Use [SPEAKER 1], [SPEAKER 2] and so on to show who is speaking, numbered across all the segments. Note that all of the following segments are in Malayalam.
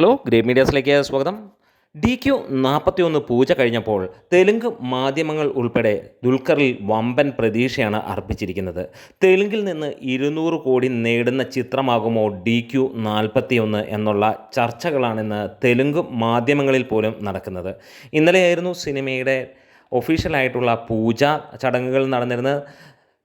[SPEAKER 1] ഹലോ ഗ്രേറ്റ് മീഡിയാസിലേക്ക് സ്വാഗതം. DQ41 പൂജ കഴിഞ്ഞപ്പോൾ തെലുങ്ക് മാധ്യമങ്ങൾ ഉൾപ്പെടെ ദുൽഖറിൽ വമ്പൻ പ്രതീക്ഷയാണ് അർപ്പിച്ചിരിക്കുന്നത്. തെലുങ്കിൽ നിന്ന് 200 കോടി നേടുന്ന ചിത്രമാകുമോ DQ41 എന്നുള്ള ചർച്ചകളാണിന്ന് തെലുങ്ക് മാധ്യമങ്ങളിൽ പോലും നടക്കുന്നത്. ഇന്നലെയായിരുന്നു സിനിമയുടെ ഒഫീഷ്യലായിട്ടുള്ള പൂജ ചടങ്ങുകൾ നടന്നിരുന്നത്.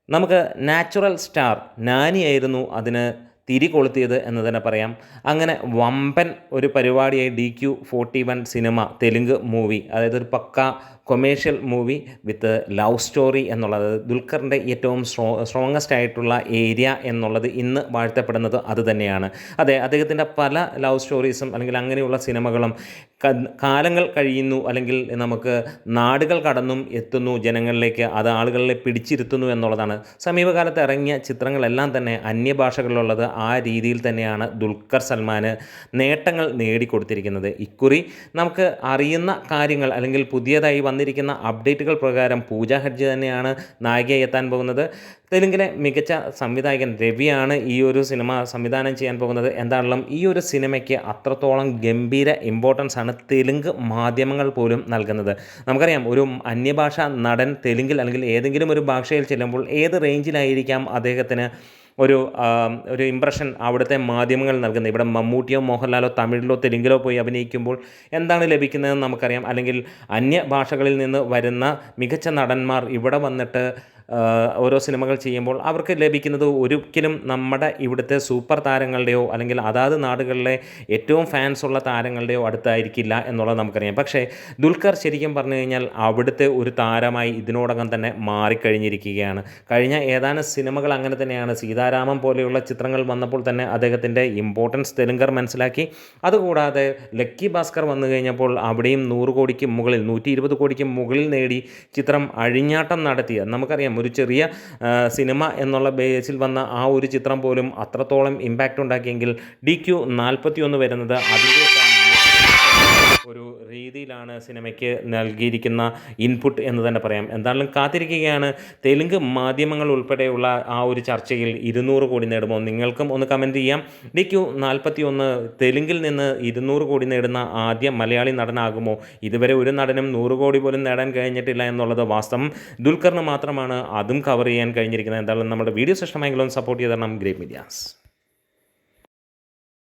[SPEAKER 1] നമുക്ക് നാച്ചുറൽ സ്റ്റാർ നാനിയായിരുന്നു അതിന് തിരികൊളുത്തിയത് എന്ന് തന്നെ പറയാം. അങ്ങനെ വമ്പൻ ഒരു പരിപാടിയായി DQ41 സിനിമ തെലുങ്ക് മൂവി, അതായത് ഒരു പക്ക commercial movie with love story എന്നുള്ളത് ദുൽഖറിൻ്റെ ഏറ്റവും സ്ട്രോങ്ങസ്റ്റ് ആയിട്ടുള്ള ഏരിയ എന്നുള്ളത് ഇന്ന് വാഴ്ത്തപ്പെടുന്നത് അതുതന്നെയാണ്. അതെ, അദ്ദേഹത്തിൻ്റെ പല ലവ് സ്റ്റോറീസും അല്ലെങ്കിൽ അങ്ങനെയുള്ള സിനിമകളും കാലങ്ങൾ കഴിയുന്നു, അല്ലെങ്കിൽ നമുക്ക് നാടുകൾ കടന്നും എത്തുന്നു ജനങ്ങളിലേക്ക്, അത് ആളുകളെ പിടിച്ചിരുത്തുന്നു എന്നുള്ളതാണ്. സമീപകാലത്ത് ഇറങ്ങിയ ചിത്രങ്ങളെല്ലാം തന്നെ അന്യഭാഷകളിലുള്ളത് ആ രീതിയിൽ തന്നെയാണ് ദുൽഖർ സൽമാന് നേട്ടങ്ങൾ നേടിക്കൊടുത്തിരിക്കുന്നത്. ഇക്കുറി നമുക്ക് അറിയുന്ന കാര്യങ്ങൾ അല്ലെങ്കിൽ പുതിയതായി വന്നിരിക്കുന്ന അപ്ഡേറ്റുകൾ പ്രകാരം പൂജ ഹെഗ്ഡെ തന്നെയാണ് നായികയായി എത്താൻ പോകുന്നത്. തെലുങ്കിലെ മികച്ച സംവിധായകൻ രവിയാണ് ഈ ഒരു സിനിമ സംവിധാനം ചെയ്യാൻ പോകുന്നത്. എന്താണെങ്കിലും ഈ ഒരു സിനിമയ്ക്ക് അത്രത്തോളം ഗംഭീര ഇമ്പോർട്ടൻസ് ആണ് തെലുങ്ക് മാധ്യമങ്ങൾ പോലും നൽകുന്നത്. നമുക്കറിയാം, ഒരു അന്യഭാഷ നടൻ തെലുങ്കിൽ അല്ലെങ്കിൽ ഏതെങ്കിലും ഒരു ഭാഷയിൽ ചെല്ലുമ്പോൾ ഏത് റേഞ്ചിലായിരിക്കാം അദ്ദേഹത്തിന് ഒരു ഇംപ്രഷൻ അവിടുത്തെ മാധ്യമങ്ങൾ നൽകുന്നത്. ഇവിടെ മമ്മൂട്ടിയോ മോഹൻലാലോ തമിഴിലോ തെലുങ്കിലോ പോയി അഭിനയിക്കുമ്പോൾ എന്താണ് ലഭിക്കുന്നതെന്ന് നമുക്കറിയാം. അല്ലെങ്കിൽ അന്യ ഭാഷകളിൽ നിന്ന് വരുന്ന മികച്ച നടന്മാർ ഇവിടെ വന്നിട്ട് ഓരോ സിനിമകൾ ചെയ്യുമ്പോൾ അവർക്ക് ലഭിക്കുന്നത് ഒരിക്കലും നമ്മുടെ ഇവിടുത്തെ സൂപ്പർ താരങ്ങളുടെയോ അല്ലെങ്കിൽ അതാത് നാടുകളിലെ ഏറ്റവും ഫാൻസ് ഉള്ള താരങ്ങളുടെയോ അടുത്തായിരിക്കില്ല എന്നുള്ളത് നമുക്കറിയാം. പക്ഷേ ദുൽഖർ ശരിക്കും പറഞ്ഞു കഴിഞ്ഞാൽ അവിടുത്തെ ഒരു താരമായി ഇതിനോടകം തന്നെ മാറിക്കഴിഞ്ഞിരിക്കുകയാണ്. കഴിഞ്ഞ ഏതാനും സിനിമകൾ അങ്ങനെ തന്നെയാണ്. സീതാരാമൻ പോലെയുള്ള ചിത്രങ്ങൾ വന്നപ്പോൾ തന്നെ അദ്ദേഹത്തിൻ്റെ ഇമ്പോർട്ടൻസ് തെലുങ്കർ മനസ്സിലാക്കി. അതുകൂടാതെ ലക്കി ഭാസ്കർ വന്നു കഴിഞ്ഞപ്പോൾ അവിടെയും 100 കോടിക്ക് മുകളിൽ 120 കോടിക്ക് മുകളിൽ നേടി ചിത്രം അഴിഞ്ഞാട്ടം നടത്തിയ, നമുക്കറിയാം, ഒരു ചെറിയ സിനിമ എന്നുള്ള ബേസിൽ വന്ന ആ ഒരു ചിത്രം പോലും അത്രത്തോളം ഇമ്പാക്റ്റ് ഉണ്ടാക്കിയെങ്കിൽ DQ41 വരുന്നത് അതിൻ്റെ ഒരു രീതിയിലാണ് സിനിമയ്ക്ക് നൽകിയിരിക്കുന്ന ഇൻപുട്ട് എന്ന് തന്നെ പറയാം. എന്തായാലും കാത്തിരിക്കുകയാണ്. തെലുങ്ക് മാധ്യമങ്ങൾ ഉൾപ്പെടെയുള്ള ആ ഒരു ചർച്ചയിൽ 200 കോടി നേടുമോ? നിങ്ങൾക്കും ഒന്ന് കമൻറ്റ് ചെയ്യാം. DQ41 തെലുങ്കിൽ നിന്ന് 200 കോടി നേടുന്ന ആദ്യ മലയാളി നടനാകുമോ? ഇതുവരെ ഒരു നടനും 100 കോടി പോലും നേടാൻ കഴിഞ്ഞിട്ടില്ല എന്നുള്ളത് വാസ്തവം. ദുൽഖറിന് മാത്രമാണ് അതും കവർ ചെയ്യാൻ കഴിഞ്ഞിരിക്കുന്നത്. എന്തായാലും നമ്മുടെ വീഡിയോസ് ഇഷ്ടമായെങ്കിലും സപ്പോർട്ട് ചെയ്ത് തരണം ഗ്രേറ്റ് മീഡിയാസ്.